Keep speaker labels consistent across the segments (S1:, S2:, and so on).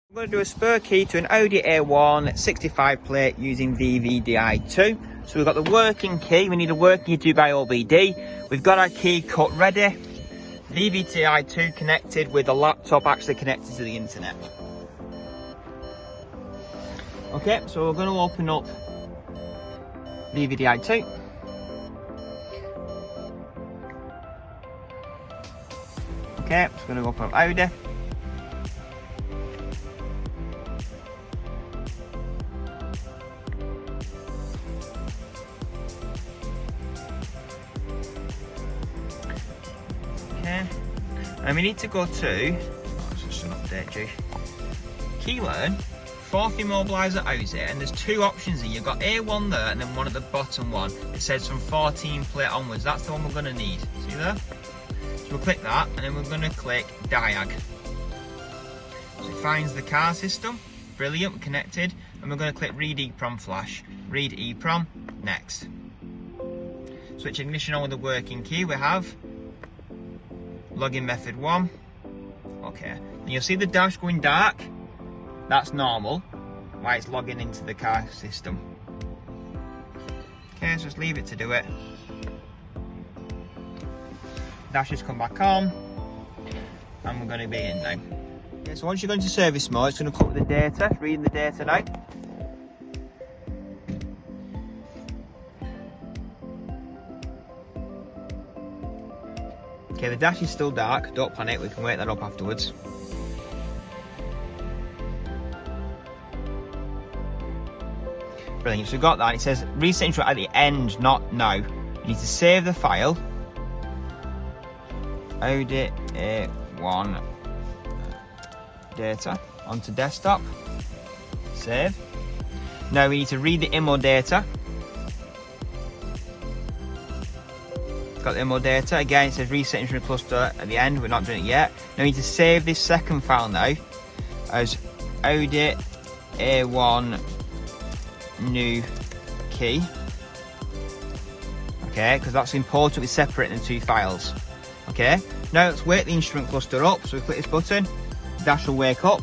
S1: I'm going to do a spur key to an Audi A1 65 plate using VVDI2. So we've got the working key, we need a working key by OBD. We've got our key cut ready. VVDI2 connected with the laptop actually connected to the internet. Okay, so we're going to open up VVDI2. Okay, just going to open up Audi. And we need to go to, that's just an update, G. Keylearn, fourth immobiliser housing, and there's two options here. You've got A1 there, and then one at the bottom one. It says from 14 plate onwards. That's the one we're going to need. See there? So we'll click that, and then we're going to click Diag. So it finds the car system. Brilliant, we're connected. And we're going to click Read EEPROM Flash. Read EEPROM, next. Switch ignition on with the working key. We have login method 1. Okay, and you'll see the dash going dark. That's normal, why it's logging into the car system. Okay, so just leave it to do it. Dash has come back on, and we're going to be in now. Okay, so once you go into service mode, it's going to come up with the data, reading the data now. Okay, the dash is still dark, don't panic, we can wake that up afterwards. Brilliant, so we've got that. It says reset intro at the end, not now. You need to save the file. Audi A1 data onto desktop. Save. Now we need to read the IMO data. Got the IMO data. Again, it says reset into the cluster at the end. We're not doing it yet. Now we need to save this second file now as Audi A1 new key. Okay, because that's important. We separate the two files. Okay, now let's wake the instrument cluster up. So we click this button, dash will wake up.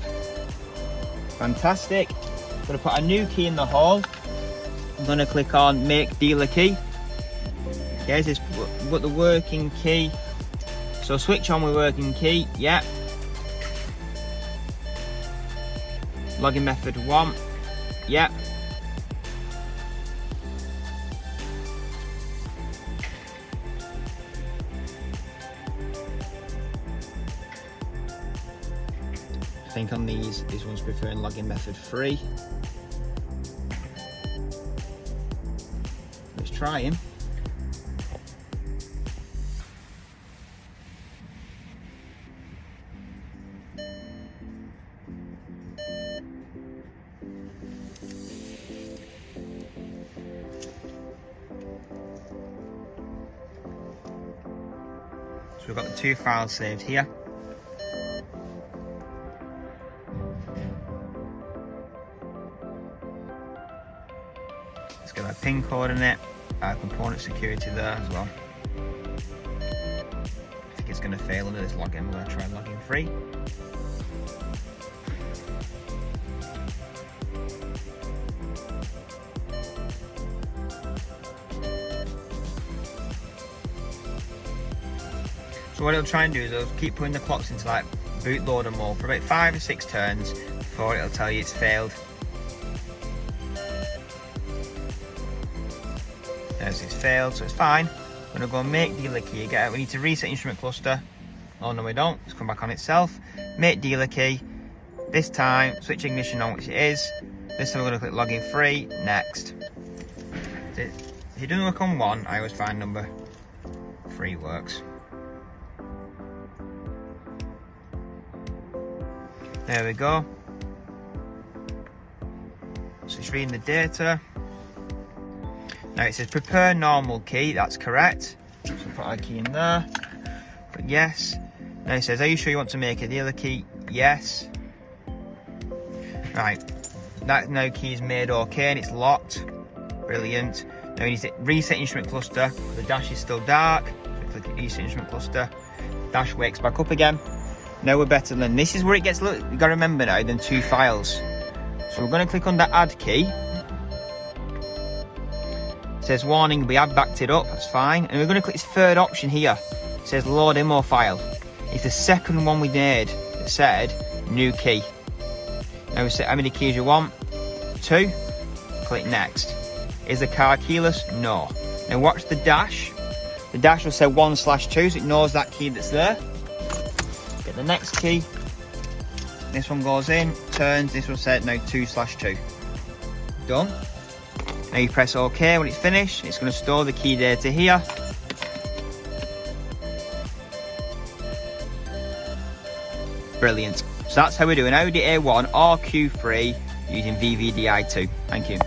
S1: Fantastic. I'm going to put a new key in the hole. I'm going to click on make dealer key. Okay, so we've got the working key. So switch on with working key, yeah. Login method 1, yeah. I think on these, this one's preferring login method 3. Let's try him. So we've got the two files saved here. Let's get our pin code in it, our component security there as well. I think it's going to fail under this login. We're going to try login free. So what it'll try and do is it'll keep putting the clocks into like bootloader mode for about 5 or 6 turns before it'll tell you it's failed. There's it's failed, so it's fine. We're gonna go make dealer key again. We need to reset instrument cluster. Oh no, we don't. It's come back on itself. Make dealer key. This time, switch ignition on, which it is. This time we're gonna click login free. Next. If it doesn't work on 1, I always find number 3 works. There we go. So it's reading the data. Now it says prepare normal key, that's correct. So put our key in there. But yes. Now it says, are you sure you want to make it? The other key, yes. Right. That now key is made okay and it's locked. Brilliant. Now we need to reset instrument cluster. The dash is still dark. So click reset instrument cluster. Dash wakes back up again. Now we're better than this. Is where it gets, look, you got to remember now, than 2 files. So we're going to click on that add key. It says warning, we have backed it up, that's fine. And we're going to click this third option here. It says load in more file. It's the second one we made that said new key. Now we set how many keys you want. 2. Click next. Is the car keyless? No. Now watch the dash. The dash will say 1/2, so it knows that key that's there. Get the next key. This one goes in, turns, this will say now 2/2. Done. Now you press OK. When it's finished, it's going to store the key data here. Brilliant. So that's how we do an Audi A1 or Q3 using VVDI2. Thank you.